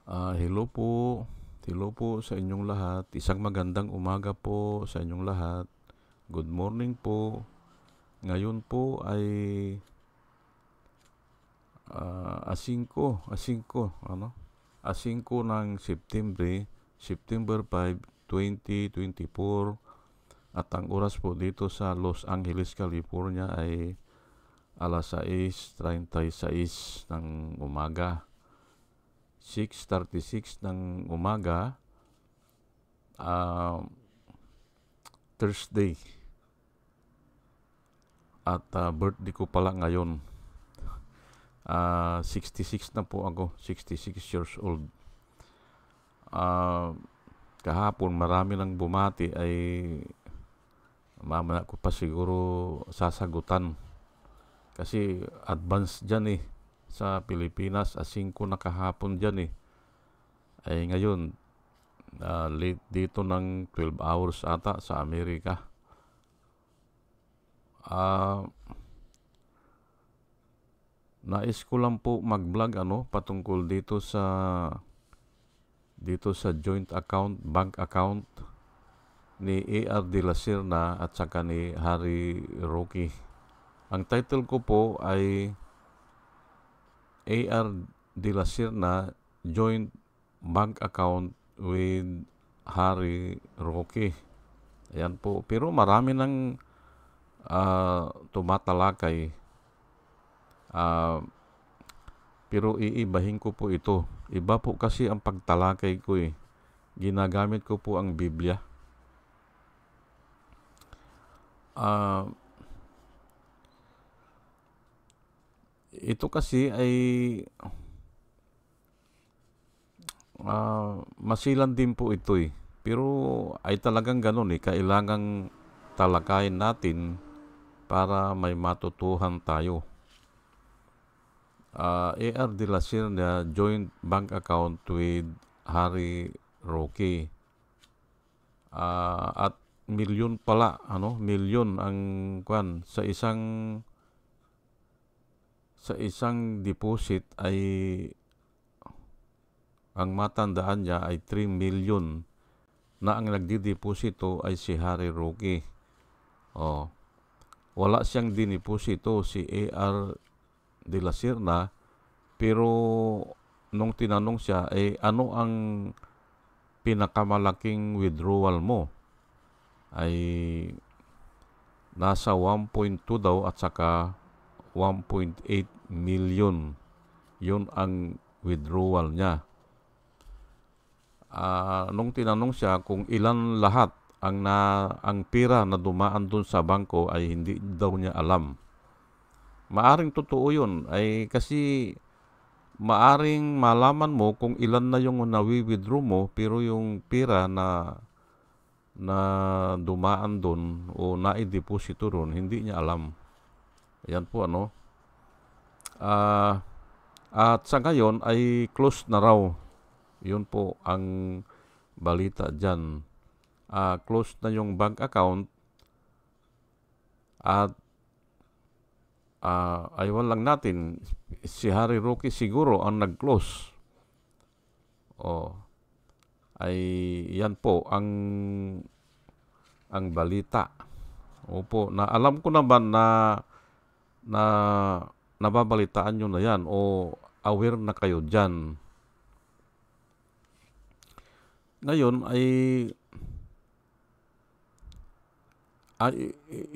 Hello po. Hello po sa inyong lahat. Isang magandang umaga po sa inyong lahat. Good morning po. Ngayon po ay asingko, ano? Asingko ng September 5, 2024. At ang oras po dito sa Los Angeles, California ay alas 6:36 ng umaga. 6:36 ng umaga, Thursday. At birthday ko pala ngayon. 66 na po ako, 66 years old. Kahapon marami nang bumati ay mamaya ko pa siguro sasagutan. Kasi advance dyan sa Pilipinas, 5 na kahapon dyan Ay ngayon, late dito ng 12 hours ata sa Amerika. Nais ko lang po mag-vlog patungkol dito sa joint account, bank account ni A.R. De La Serna at saka ni Harry Roque. Ang title ko po ay A.R. De La Serna joint bank account with Harry Roque. Ayan po. Pero marami nang tumatalakay. Pero iibahin ko po ito. Iba po kasi ang pagtalakay ko Ginagamit ko po ang Biblia. Ito kasi ay masilan din po ito Pero ay talagang ganun kailangang talakayin natin para may matutuhan tayo. A.R. De La Serna joint bank account with Harry Roque. At milyon pala, milyon ang sa isang deposit ay ang matandaan niya ay 3 million na ang nagdideposito ay si Harry Roque. Wala siyang dineposito si A.R. De La Serna, pero nung tinanong siya ano ang pinakamalaking withdrawal mo ay nasa 1.2 daw at saka 1.8 million. Yun ang withdrawal niya. Nung tinanong siya kung ilan lahat ang pera na dumaan dun sa bangko ay hindi daw niya alam. Maaring totoo yun kasi maaring malaman mo kung ilan na yung nawi-withdraw mo, pero yung pera na dumaan dun o naideposito ron, hindi niya alam. Ayan po at sa ngayon ay close na raw. Yun po ang balita dyan. Close na yung bank account at aywan lang natin, si Harry Roque siguro ang nag-close. Ay yan po ang balita. Opo, na alam ko naman na nababalitaan nyo na yan o aware na kayo dyan. Ngayon ay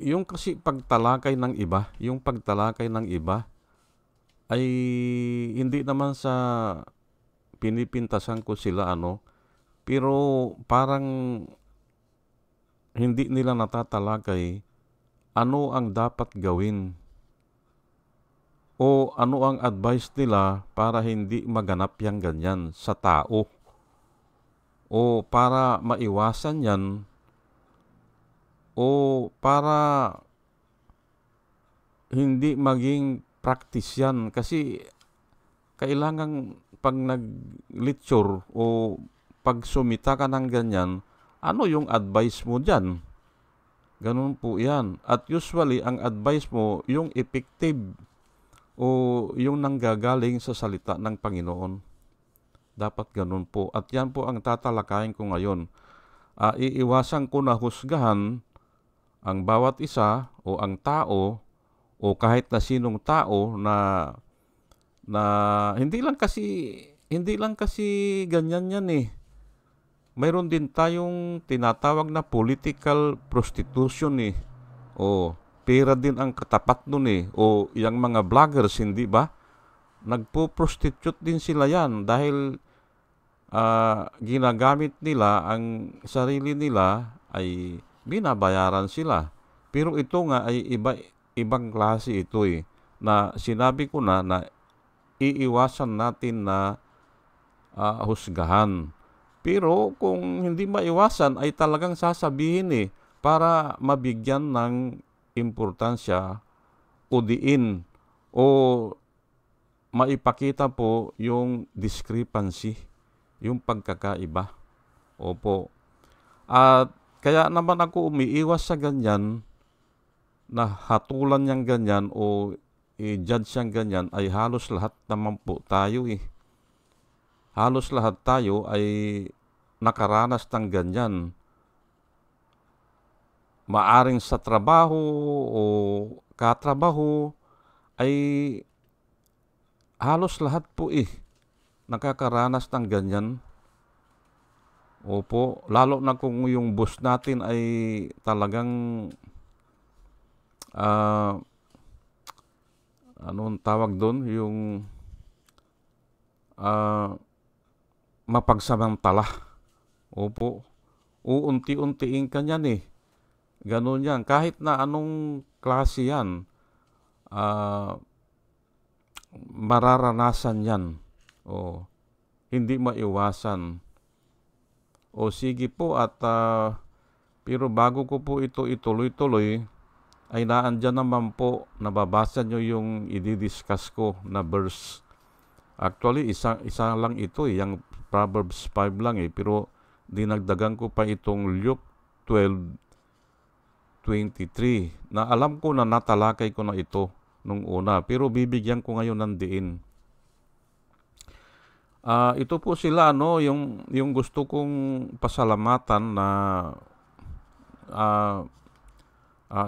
yung kasi pagtalakay ng iba ay hindi naman sa pinipintasan ko sila pero parang hindi nila natatalakay ano ang dapat gawin o ano ang advice nila para hindi maganap yang ganyan sa tao o para maiwasan yan o para hindi maging practice yan. Kasi kailangan pag nag-lecture o pag sumita ka ng ganyan, ano yung advice mo dyan? Ganun po yan. At usually, ang advice mo, yung effective o yung nanggagaling sa salita ng Panginoon. Dapat ganun po. At yan po ang tatalakayin ko ngayon. Iiwasan ko na husgahan ang bawat isa o ang tao o kahit na sinong tao na hindi lang kasi ganyan yan eh. Mayroon din tayong tinatawag na political prostitution eh. O pera din ang katapat nun eh. O yung mga vloggers, hindi ba? Nagpo-prostitute din sila yan dahil ginagamit nila ang sarili nila ay binabayaran sila. Pero ito nga ay ibang klase ito eh. Na sinabi ko na iiwasan natin na husgahan. Pero kung hindi maiwasan ay talagang sasabihin eh para mabigyan ng importansya o diin o maipakita po yung discrepancy, yung pagkakaiba. Opo. At kaya naman ako umiiwas sa ganyan na hatulan niyang ganyan o i-judge siyang ganyan ay halos lahat naman po tayo eh. Halos lahat tayo ay nakaranas ng ganyan. Maaring sa trabaho o katrabaho ay halos lahat po eh nakakaranas ng ganyan. Opo, lalo na kung yung boss natin ay talagang anong tawag doon? Yung mapagsamantala. Opo. Uunti-untiin ka niyan eh. Ganun yan. Kahit na anong klase yan, mararanasan yan. O, hindi maiwasan. O sige po at pero bago ko po ito ituloy-tuloy, ay naandyan naman po, nababasa nyo yung i-discuss ko na verse. Actually, isa lang ito eh, yung Proverbs 5 lang eh, pero dinagdagan ko pa itong Luke 12:23 na alam ko na natalakay ko na ito nung una, pero bibigyan ko ngayon ng diin. Ito po sila, yung gusto kong pasalamatan na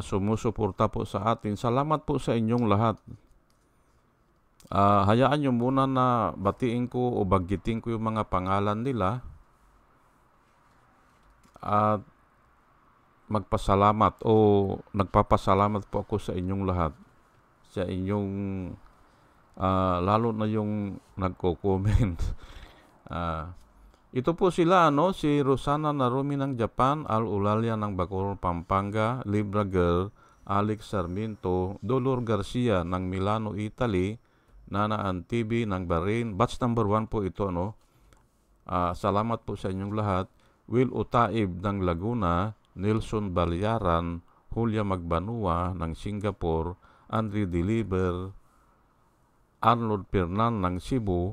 sumusuporta po sa atin. Salamat po sa inyong lahat. Hayaan nyo muna na batiin ko o banggitin ko yung mga pangalan nila at magpasalamat o nagpapasalamat po ako sa inyong lahat, sa inyong lalo na yung nagko-comment. Ito po sila, si Rosana Narumi ng Japan, Al Ulalia ng Bacoor, Pampanga, Libra Girl, Alex Sarmiento, Dolor Garcia ng Milano, Italy, Nana Antibi ng Bahrain, batch number 1 po ito, salamat po sa inyong lahat. Will Utaib ng Laguna, Nelson Balyaran, Julia Magbanua ng Singapore, Andre Deliver, Arnold Pernan ng Cebu,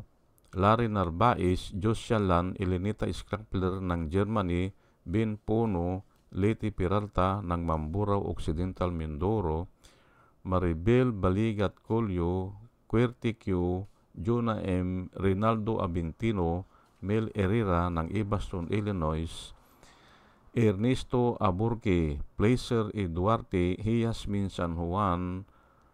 Larry Narbais, Josia Lan, Elenita Skrampler ng Germany, Ben Pono, Leti Peralta ng Mamburao Occidental, Mindoro, Maribel Baligat Colio, Querti Q, Jonah M, Rinaldo Abintino, Mel Herrera ng Evanston, Illinois, Ernesto Aburque, Placer E. Duarte, Hiasmin San Juan,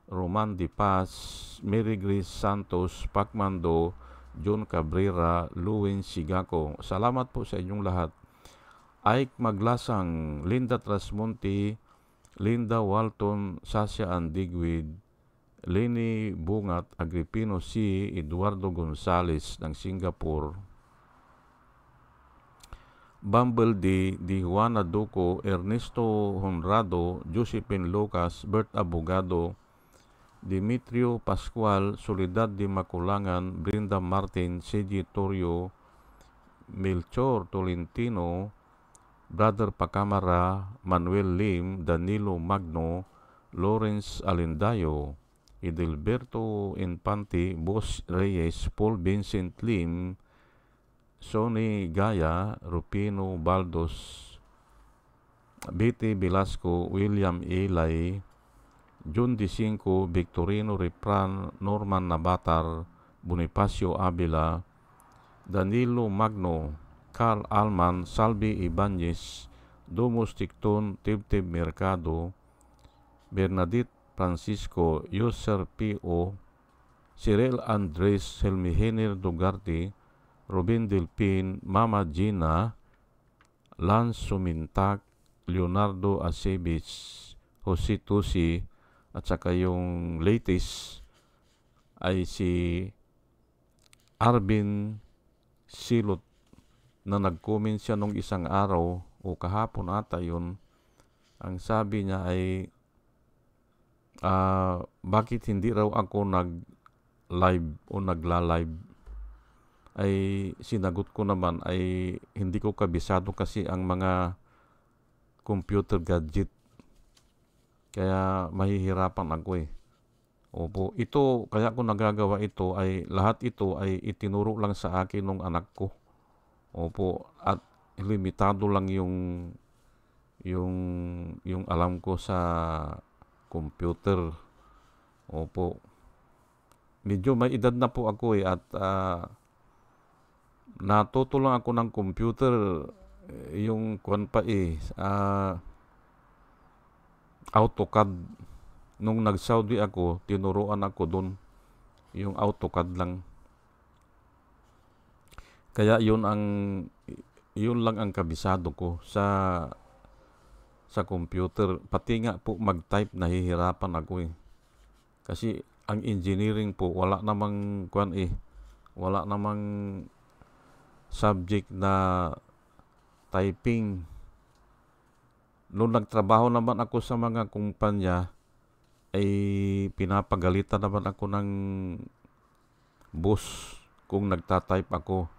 Roman Di Paz, Mary Grace Santos, Pacmando, John Cabrera, Luwin Sigako. Salamat po sa inyong lahat. Ike Maglasang, Linda Trasmonti, Linda Walton, Sasha Andigwid, Lenny Bungat, Agripino C., Eduardo Gonzales ng Singapore, Bumble D., Di Juana Duco, Ernesto Honrado, Josephine Lucas, Bert Abogado, Dimitrio Pascual, Soledad Di Maculangan, Brenda Martin, C.G. Torrio, Melchor Tolentino, Brother Pacamara, Manuel Lim, Danilo Magno, Lawrence Alendayo, Edelberto Infante, Boss Reyes, Paul Vincent Lim, Sonny Gaya, Rupino Baldos, Betty Velasco, William Elay, John D5, Victorino Repran, Norman Nabatar, Bonifacio Avila, Danilo Magno, Carl Alman, Salvi Ibanez, Domus Ticton, Tibtib Mercado, Bernadette Francisco, User P.O., Cyril Andres, Helmihenir Dugarte, Robin Delpin, Mama Gina, Lance Sumintak, Leonardo Acebich, Jose Tusi, at saka yung latest ay si Arvin Silot na nag-comment siya nung isang araw o kahapon ata yun. Ang sabi niya ay bakit hindi raw ako nag-live o nagla-live. Ay sinagot ko naman ay hindi ko kabisado kasi ang mga computer gadget. Kaya mahihirapan ako eh. Opo, ito, kaya ko nagagawa ito ay, lahat ito ay itinuro lang sa akin ng anak ko. Opo, at limitado lang yung alam ko sa computer. Opo. Medyo may edad na po ako eh, at natuto lang ako ng computer, yung kuwan pa eh, AutoCAD. Nung nag-Saudi ako, tinuruan ako doon yung AutoCAD lang. Kaya yun lang ang kabisado ko sa computer. Pati nga po mag-type, nahihirapan ako eh. Kasi ang engineering po, wala namang wala namang subject na typing. Noong nagtrabaho naman ako sa mga kumpanya, ay pinapagalitan naman ako ng boss kung nagtatype ako.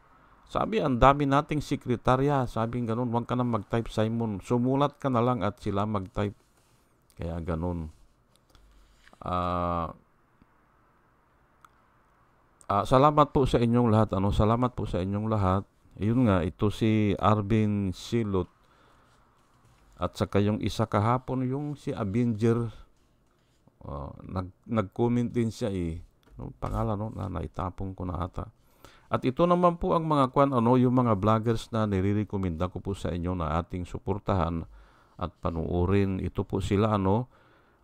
Sabi, ang dami nating sekretarya. Sabi ganun, huwag ka na mag-type, Simon. Sumulat ka na lang at sila mag-type. Kaya ganun. Salamat po sa inyong lahat. Salamat po sa inyong lahat. Yun nga, ito si Arvin Silot. At saka yung isa kahapon, yung si Avenger. Nag-comment din siya eh. Pangalan na naitapong ko na ata. At ito naman po ang mga yung mga vloggers na nire-recommenda ko po sa inyo na ating suportahan at panuorin. Ito po sila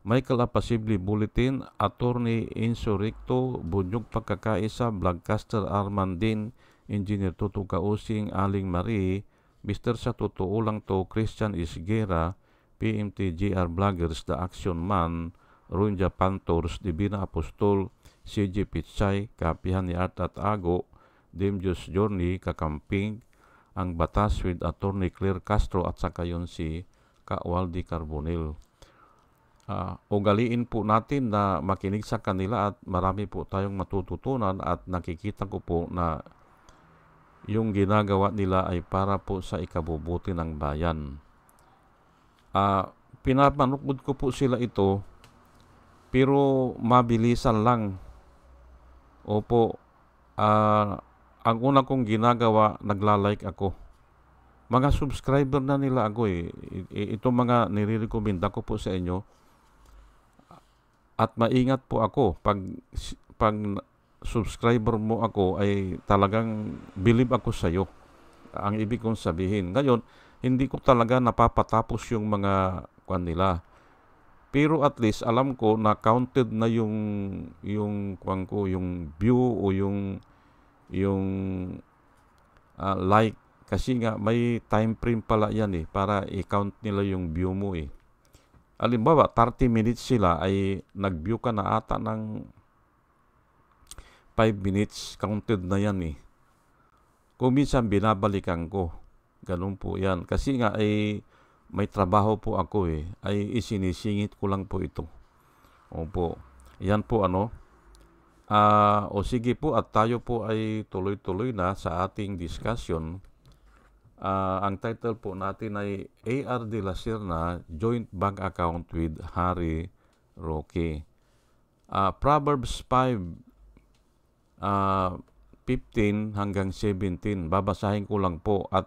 Michael Apasible Bulletin, Attorney Insurrecto, Bunyog Pagkakaisa, Vlogcaster Armandin, Engineer Tuto Kausing, Aling Marie, Mr. Sa Totoo Lang To, Christian Isguera, PMTGR Vloggers, The Action Man, Runja Pantors, Divina Apostol, CJ Pitsay, Kapihan ni Art at Ago, Demjus Journey, Kakamping, Ang Batas with Attorney Claire Castro at saka yun si Kawaldi Carbonell. Ugaliin po natin na makinig sa kanila at marami po tayong matututunan at nakikita ko po na yung ginagawa nila ay para po sa ikabubuti ng bayan. Pinapanood ko po sila ito pero mabilisan lang. Opo, ang una kong ginagawa, nagla-like ako. Mga subscriber na nila ako eh. Ito mga nire-recommenda ko po sa inyo. At maingat po ako. Pag subscriber mo ako ay talagang believe ako sa iyo. Ang ibig kong sabihin. Ngayon, hindi ko talaga napapatapos yung mga nila. Pero at least alam ko na counted na yung view o yung like, kasi nga may time frame pala yan eh para i-count nila yung view mo eh. Halimbawa 30 minutes sila ay nag-view ka na ata ng 5 minutes, counted na yan eh. Kung minsan binabalikan ko, ganun po yan. Kasi nga ay may trabaho po ako eh, ay isinisingit ko lang po ito. Opo, yan po o sige po at tayo po ay tuloy-tuloy na sa ating discussion. Ang title po natin ay A.R. De La Serna, Joint Bank Account with Harry Roque. Proverbs 5:15 hanggang 17. Babasahin ko lang po at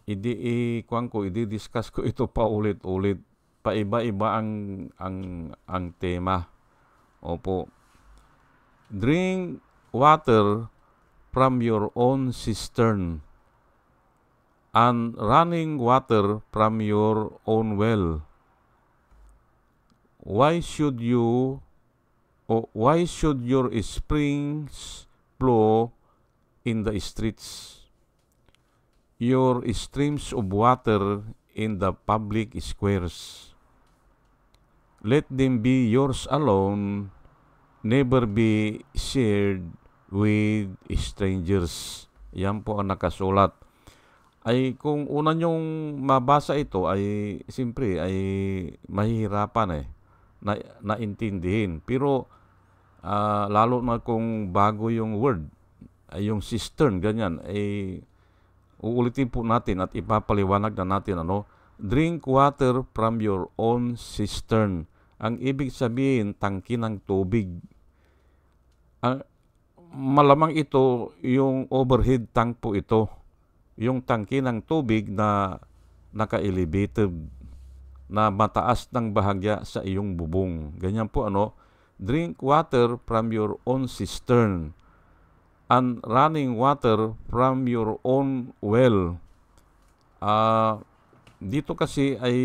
i-discuss ko ito pa ulit-ulit. Paiba-iba ang tema. Opo. Drink water from your own cistern, and running water from your own well. Why should your springs flow in the streets, your streams of water in the public squares? Let them be yours alone, never be shared with strangers. Yan po ang nakasulat. Ay kung una nyong mabasa ito ay simpre ay mahihirapan naintindihin. Pero lalo na kung bago yung word, ay yung cistern, ganyan, ay uulitin po natin at ipapaliwanag na natin drink water from your own cistern. Ang ibig sabihin, tangki ng tubig. Malamang ito, yung overhead tank po ito. Yung tangki ng tubig na naka-elevated, na mataas ng bahagya sa iyong bubong. Ganyan po drink water from your own cistern, and running water from your own well. Dito kasi ay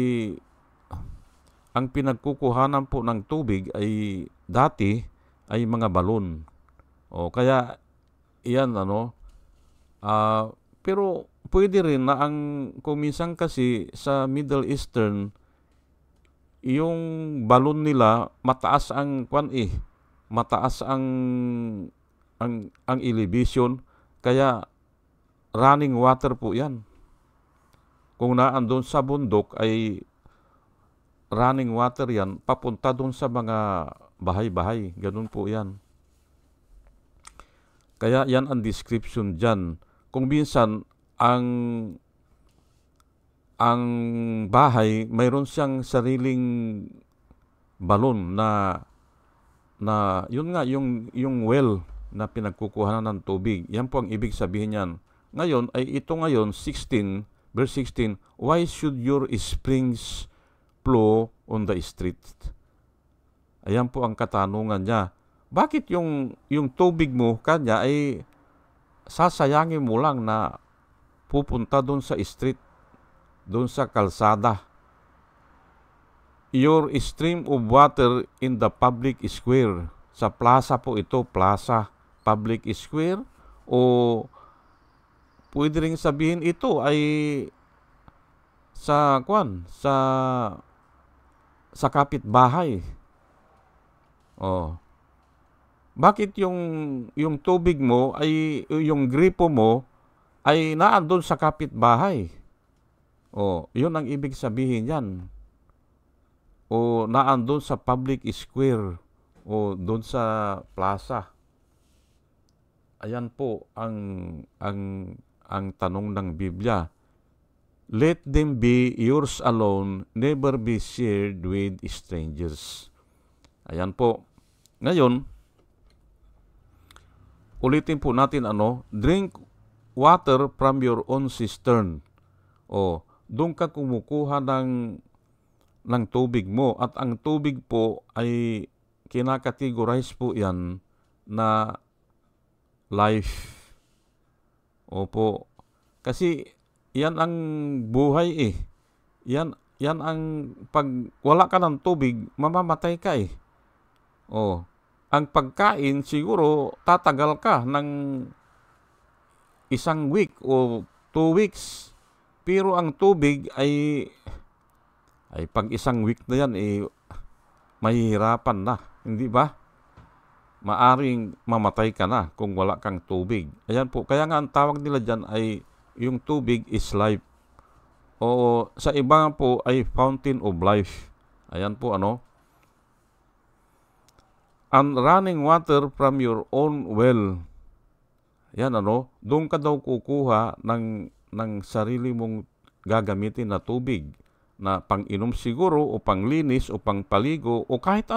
ang pinagkukuhanan po ng tubig ay dati ay mga balon. Kaya iyan pero pwede rin na kung minsan kasi sa Middle Eastern, yung balon nila mataas ang mataas ang elevation, kaya running water po yan. Kung naandun sa bundok ay running water yan, papunta doon sa mga bahay-bahay. Ganun po yan. Kaya yan ang description dyan. Kung minsan, ang bahay, mayroon siyang sariling balon na yun nga, yung well na pinagkukuhanan ng tubig. Yan po ang ibig sabihin yan. Ngayon, ito ngayon, 16, verse 16, why should your springs flow on the street? Ayan po ang katanungan niya. Bakit yung tubig mo kanya ay sasayangin mo lang na pupunta doon sa street, doon sa kalsada? Your stream of water in the public square. Sa plaza po ito, plaza, public square, o pwede ring sabihin ito ay sa kapitbahay. Bakit yung tubig mo ay yung gripo mo ay naandun sa kapitbahay? Yun ang ibig sabihin yan. O naandun sa public square o doon sa plaza. Ayan po ang tanong ng Biblia. Let them be yours alone, never be shared with strangers. Ayan po. Ngayon, ulitin po natin drink water from your own cistern. Doon ka kumukuha ng tubig mo, at ang tubig po ay kinakategorize po yan na life. Opo. Kasi yan ang buhay Yan ang pag wala ka ng tubig, mamamatay ka Ang pagkain siguro tatagal ka ng 1 week o 2 weeks. Pero ang tubig ay pag 1 week na yan mahihirapan na, hindi ba? Maaring mamatay ka na kung wala kang tubig. Ayan po, kaya nga ang tawag nila dyan ay yung tubig is life. O sa iba po ay fountain of life. Ayan po And running water from your own well. Yan doon ka daw kukuha ng sarili mong gagamitin na tubig na pang-inom siguro o panglinis o pangpaligo o kahit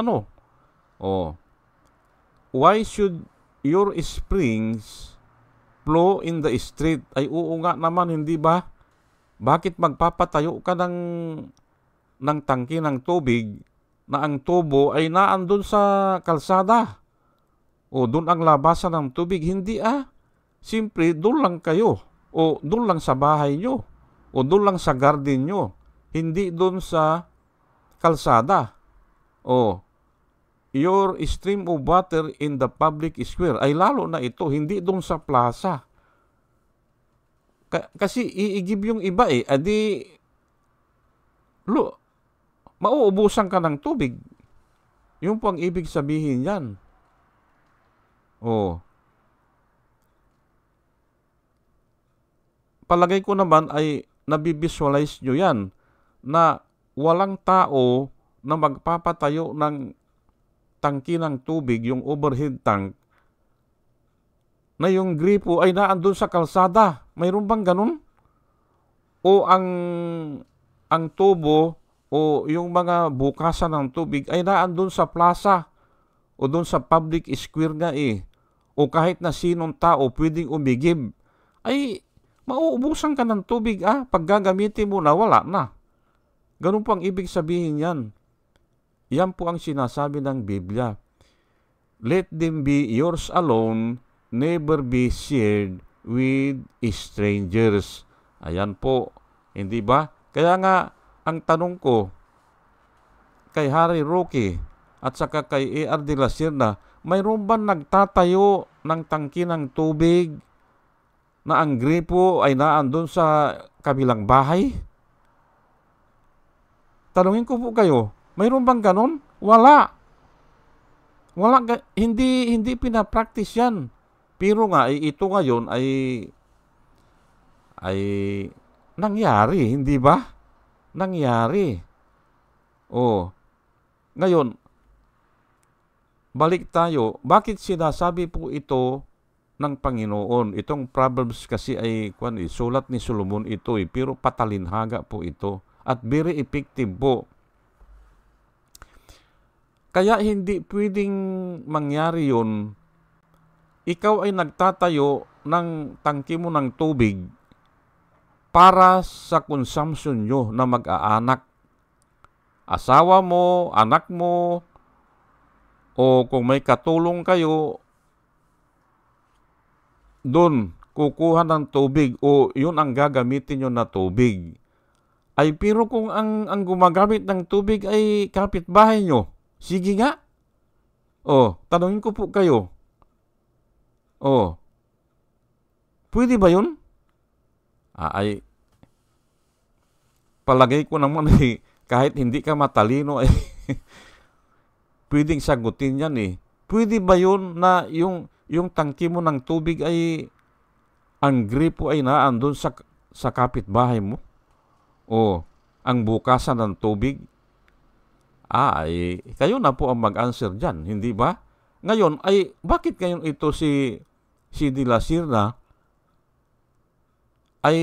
Why should your springs flow in the street? Ay oo nga naman, hindi ba? Bakit magpapatayo ka ng tangki ng tubig na ang tubo ay naandun sa kalsada? O doon ang labasan ng tubig? Hindi Siyempre, doon lang kayo, o doon lang sa bahay nyo, o doon lang sa garden nyo, hindi doon sa kalsada. O your stream of water in the public square, ay lalo na ito, hindi doon sa plaza. Kasi iigib yung iba adi, mauubusan ka ng tubig. Yung po ang ibig sabihin yan. Palagay ko naman ay nabivisualize nyo yan na walang tao na magpapatayo ng tangki ng tubig, yung overhead tank, na yung gripo ay naandun sa kalsada. Mayroon bang ganun? O ang tubo o yung mga bukasan ng tubig ay naandun sa plaza o doon sa public square nga o kahit na sinong tao pwedeng umigib, ay mauubusan ka ng tubig pag gagamitin mo na wala na. Ganun po ang ibig sabihin yan. Yan po ang sinasabi ng Biblia. Let them be yours alone, never be shared with strangers. Ayan po, hindi ba? Kaya nga, ang tanong ko kay Harry Roque at saka kay A.R. de la Sierra, mayroon ba nagtatayo ng tangki ng tubig na ang gripo ay naandun sa kabilang bahay? Tanungin ko po kayo, mayroon bang ganon? Wala. Hindi pinapractice yan. Pero nga, ito ngayon ay nangyari, hindi ba? Nangyari. Ngayon, balik tayo. Bakit sinasabi po ito ng Panginoon? Itong Proverbs kasi ay sulat ni Solomon ito pero patalinhaga po ito at very effective po. Kaya hindi pwedeng mangyari yun. Ikaw ay nagtatayo ng tangki mo ng tubig para sa consumption nyo na mag-aanak. Asawa mo, anak mo, o kung may katulong kayo, doon kukuha ng tubig o yun ang gagamitin nyo na tubig. Ay pero kung ang gumagamit ng tubig ay kapitbahay nyo, sige nga. Tanungin ko po kayo. Pwede ba yun? Ay palagay ko naman kahit hindi ka matalino pwedeng sagutin yan Pwede ba yun na yung tangki mo ng tubig ay ang gripo ay naandun sa kapitbahay mo? Ang bukasan ng tubig? Ay kayo na po ang mag-answer dyan, hindi ba? Ngayon, ay bakit ngayon ito si de la Sierra ay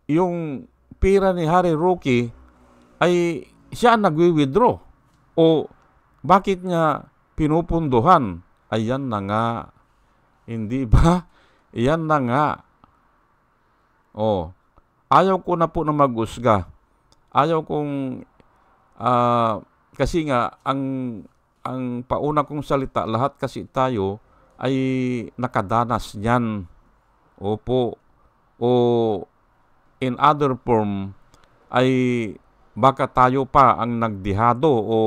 yung pera ni Harry Roque ay siya ang nagwi-withdraw? O bakit nga pinupunduhan? Ayan na nga. Hindi ba? Ayan na nga. Ayaw ko na po na mag-usga. Ayaw kong kasi nga ang pauna kong salita, lahat kasi tayo ay nakadanas niyan. Opo. O in other form ay baka tayo pa ang nagdihado o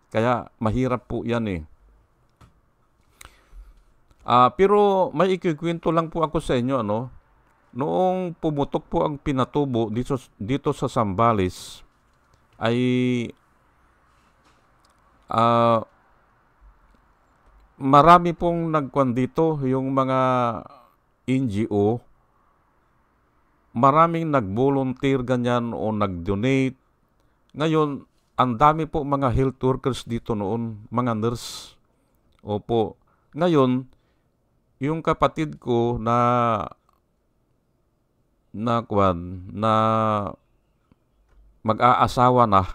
kaya mahirap po yan pero may ikikwento lang po ako sa inyo noong pumutok po ang pinatubo dito sa Zambales ay marami pong nagkuhan dito, yung mga NGO, maraming nag-volunteer ganyan o nag-donate. Ngayon, ang dami po mga health workers dito noon, mga nurse. Opo. Ngayon, yung kapatid ko na mag-aasawa na,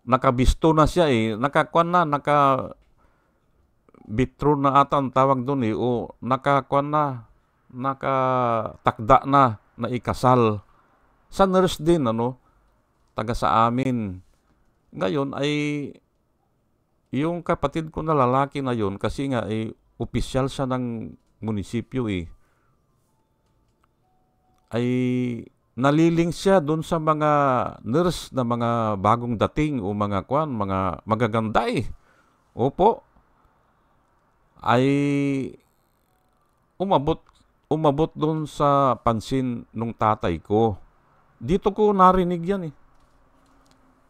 nakabisto na siya naka-bitro na ata ang tawag doon o nakatakda na ikasal. Sa nurse din, taga sa amin. Ngayon ay yung kapatid ko na lalaki na yun, kasi nga opisyal siya ng munisipyo ay naliling siya doon sa mga nurse na mga bagong dating o mga mga magaganda Opo, ay umabot doon sa pansin nung tatay ko. Dito ko narinig yan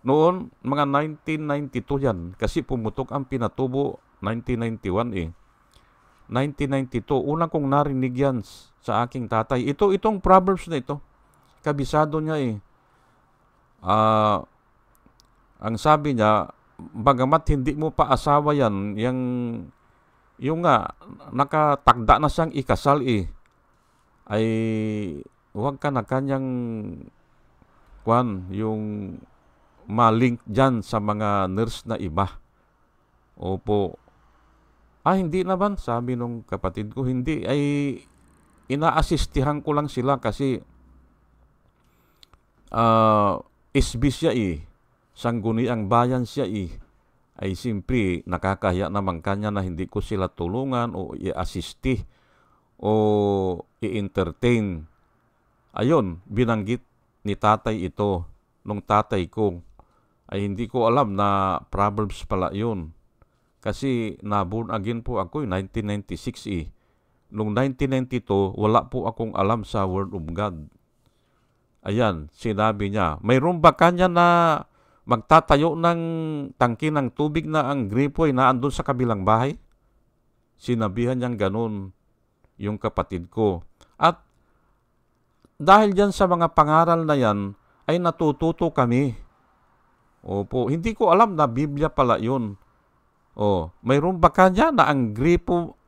Noon, mga 1992 yan. Kasi pumutok ang pinatubo 1991 1992, unang kong narinig yan sa aking tatay. Itong Proverbs na ito, kabisado niya ang sabi niya, bagamat hindi mo pa asawa yan, yung nga, nakatagda na siyang ikasal ay huwag ka na kanyang yung malink dyan sa mga nurse na iba. Opo. Hindi naman, sabi nung kapatid ko, hindi, ay inaasistihan ko lang sila kasi SB siya sangguniang bayan siya ay simpre nakakahiya naman kanya na hindi ko sila tulungan o i-assisti o i-entertain. Ayun, binanggit ni tatay ito, nung tatay ko, ay hindi ko alam na Proverbs pala yun. Kasi na-born again po ako 1996 Noong 1992, wala po akong alam sa Word of God. Ayan, sinabi niya, mayroon ba kanya na magtatayo ng tangki ng tubig na ang gripo ay naandun sa kabilang bahay? Sinabihan niyang ganun yung kapatid ko. At dahil dyan sa mga pangaral na yan, ay natututo kami. Opo, hindi ko alam na Biblia pala yun. Mayroon ba kanya na ang gripo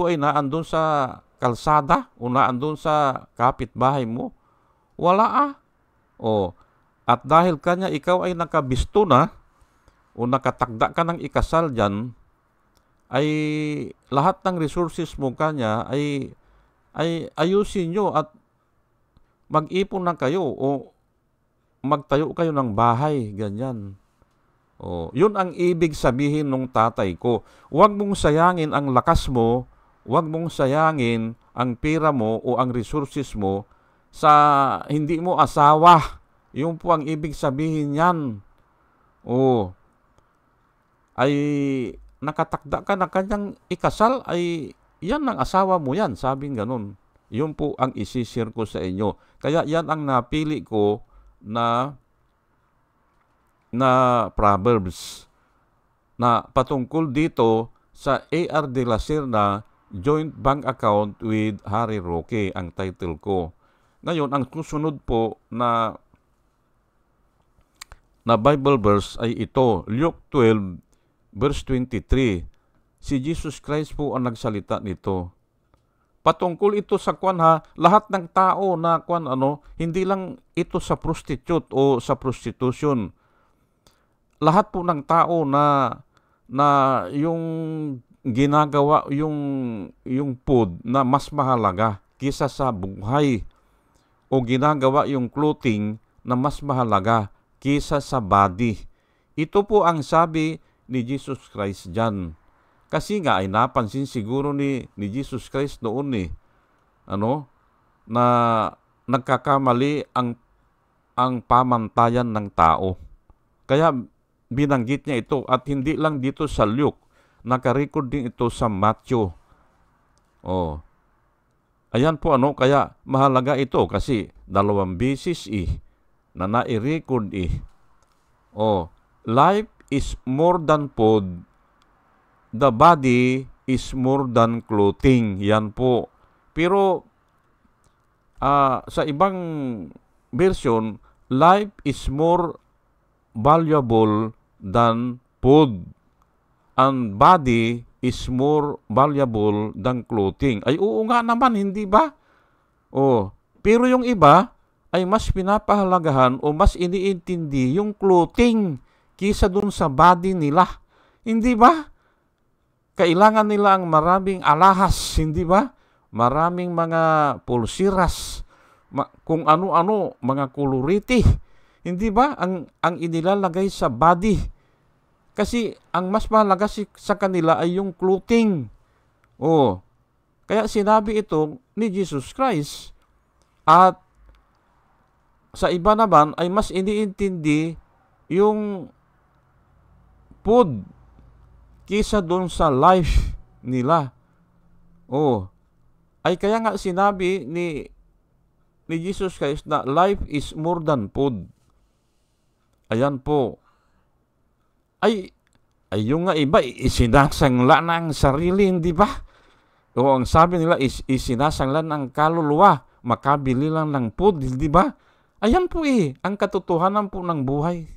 ay naandun sa kalsada o naandun sa kapitbahay mo? Wala At dahil kanya ikaw ay nakabisto na o nakatagda ka ng ikasal dyan, ay lahat ng resources mo kanya ay ayusin nyo at mag-ipon na kayo o magtayo kayo ng bahay, ganyan. Yun ang ibig sabihin ng tatay ko. Huwag mong sayangin ang lakas mo, huwag mong sayangin ang pera mo o ang resources mo sa hindi mo asawa. Yun po ang ibig sabihin yan. Ay nakatakda ka na kanyang ikasal, ay yan ang asawa mo yan, sabing ganun. Yun po ang isishare ko sa inyo. Kaya yan ang napili ko na Proverbs na patungkol dito sa A.R. de la Serna Joint Bank Account with Harry Roque, ang title ko. Ngayon, ang susunod po na Bible verse ay ito, Luke 12 verse 23. Si Jesus Christ po ang nagsalita nito. Patungkol ito sa lahat ng tao na hindi lang ito sa prostitute o sa prostitution. Lahat po ng tao na yung ginagawa yung food na mas mahalaga kisa sa buhay o ginagawa yung clothing na mas mahalaga kisa sa body. Ito po ang sabi ni Jesus Christ dyan. Kasi nga ay napansin siguro ni Jesus Christ noon na nagkakamali ang pamantayan ng tao. Kaya binanggit niya ito at hindi lang dito sa Luke, nakarecord din ito sa Matthew. Ayan po kaya mahalaga ito kasi 2 beses na nai-record life is more than food, the body is more than clothing. Yan po. Pero sa ibang version, life is more valuable than food and body is more valuable than clothing. Ay oo nga naman, hindi ba? Pero yung iba ay mas pinapahalagahan o mas iniintindi yung clothing kisa dun sa body nila. Hindi ba? Kailangan nila ang maraming alahas, hindi ba? Maraming mga pulsiras, kung ano-ano, mga koloriti. Hindi ba? Ang inilalagay sa body. Kasi ang mas mahalaga sa kanila ay yung clothing. Kaya sinabi ito ni Jesus Christ. At sa iba naman ay mas iniintindi yung food kisa doon sa life nila. Oh, ay kaya nga sinabi ni Jesus Christ na life is more than food. Ayan po. Ay yung nga iba, isinasangla na ang sarili, hindi ba? O ang sabi nila is isinasangla ng kaluluwa, makabili lang ng food, hindi ba? Ayan po ang katotohanan po ng buhay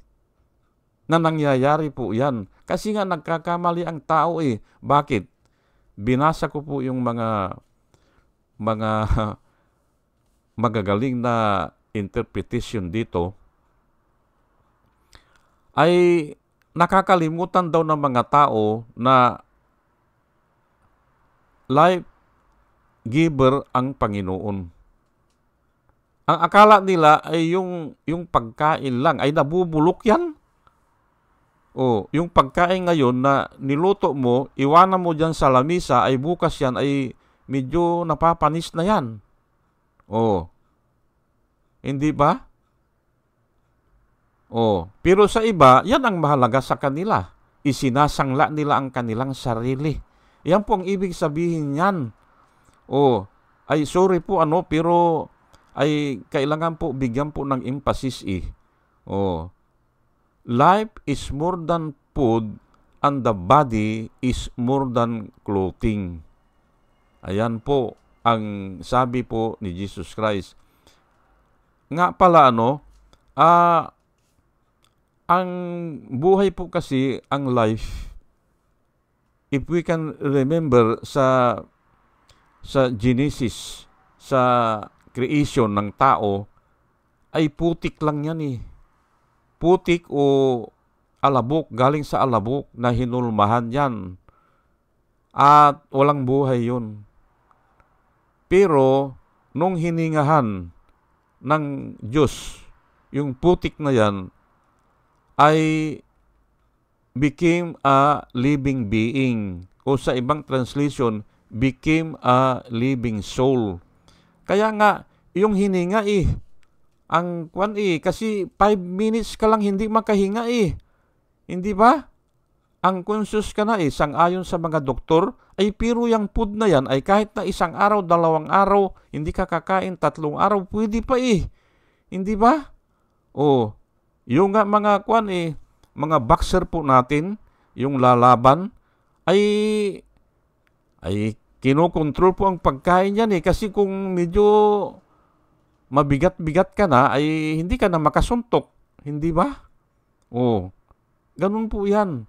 na nangyayari po yan. Kasi nga nagkakamali ang tao Bakit? Binasa ko po yung mga magagaling na interpretation dito, ay nakakalimutan daw ng mga tao na life giver ang Panginoon. Ang akala nila ay yung pagkain lang, ay nabubulok yan. Yung pagkain ngayon na niluto mo, iwanan mo dyan sa lamisa, ay bukas yan ay medyo napapanis na yan. Hindi ba? Pero sa iba, yan ang mahalaga sa kanila. Isinasangla nila ang kanilang sarili. Yan po ang ibig sabihin yan. Ay sorry po pero ay kailangan po bigyan po ng emphasis Life is more than food and the body is more than clothing. Ayan po ang sabi po ni Jesus Christ. Nga pala ang buhay po kasi, ang life, if we can remember sa Genesis, sa creation ng tao, ay putik lang yan Putik o alabok, galing sa alabok na hinulmahan yan. At walang buhay yun. Pero, nung hiningahan ng Diyos, yung putik na yan, ay became a living being. O sa ibang translation, became a living soul. Kaya nga, yung hininga ang kasi 5 minutes ka lang hindi makahinga Hindi ba? Ang conscious ka na sang-ayon sa mga doktor, ay pero yung food na yan ay kahit na 1 araw, 2 araw, hindi ka kakain, 3 araw, pwede pa Hindi ba? Yung nga mga mga boxer po natin, yung lalaban, ay kinokontrol po ang pagkain yan kasi kung medyo mabigat-bigat ka na, ay hindi ka na makasuntok. Hindi ba? Ganun po yan.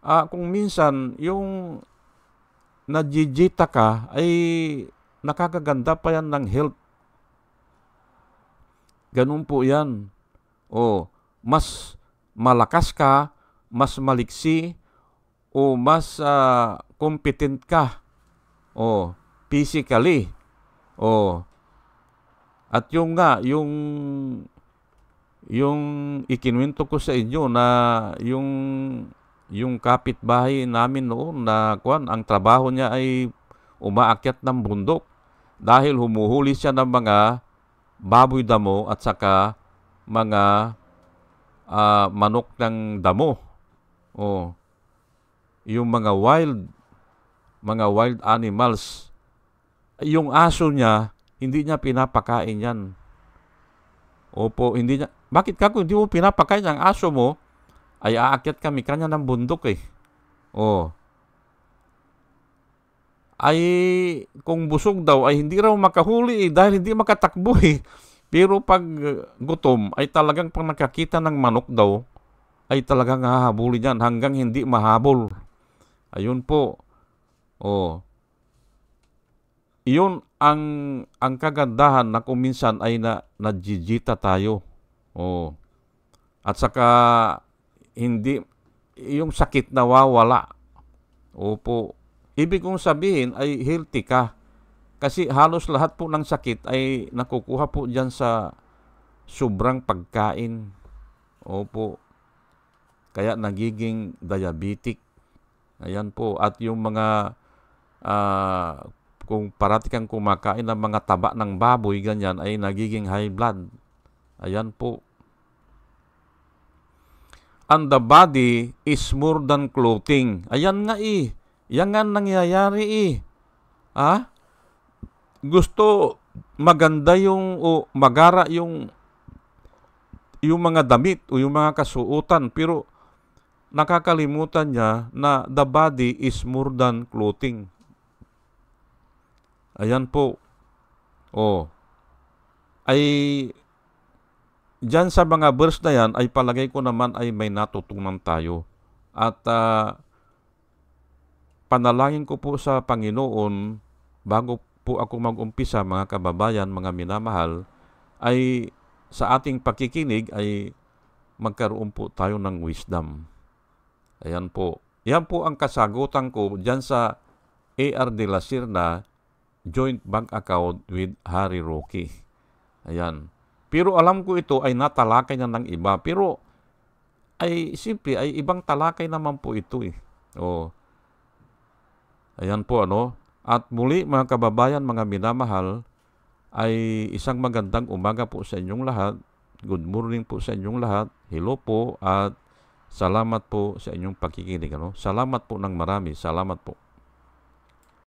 Kung minsan, yung najijita ka, ay nakakaganda pa yan ng health. Ganun po yan. Mas malakas ka, mas maliksi, mas competent ka. Physically. At yung ikinuwento ko sa inyo na yung kapitbahay namin noon na ang trabaho niya ay umaakyat ng bundok dahil humuhuli siya ng mga baboy damo at saka mga manok ng damo. Yung mga wild animals. Yung aso niya, hindi niya pinapakain yan. Hindi niya. Bakit kung hindi mo pinapakain ang aso mo, ay aakyat kami kanya ng bundok Ay kung busog daw, ay hindi raw makahuli dahil hindi makatakbo Pero pag gutom, ay talagang pag nakakita ng manok daw, ay talagang hahabulin yan hanggang hindi mahabol. Ayun po. Iyon ang kagandahan na kung minsan ay najijita tayo. At saka hindi yung sakit nawawala. Ibig kong sabihin ay healthy ka. Kasi halos lahat po ng sakit ay nakukuha po diyan sa sobrang pagkain. Kaya nagiging diabetic. Ayan po. At yung mga kung parati kang kumakain ng mga taba ng baboy, ganyan, ay nagiging high blood. Ayan po. And the body is more than clothing. Ayan nga eh. Yan nga nangyayari eh. Gusto maganda yung o magara yung mga damit o yung mga kasuotan, pero nakakalimutan niya na the body is more than clothing. Ayan po. Ay diyan sa mga verse na yan, ay palagay ko naman ay may natutunan tayo. At panalangin ko po sa Panginoon, bago po ako mag-umpisa, mga kababayan, mga minamahal, ay sa ating pakikinig ay magkaroon po tayo ng wisdom. Ayan po. Yan po ang kasagutan ko diyan sa A.R. de la Sirna joint bank account with Harry Roque. Ayan. Pero alam ko ito ay natalakay na ng iba. Pero ay simple, ay ibang talakay naman po ito eh. Ayan po At muli mga kababayan, mga minamahal, ay isang magandang umaga po sa inyong lahat. Good morning po sa inyong lahat. Hello po at salamat po sa inyong pakikinig. Salamat po ng marami. Salamat po.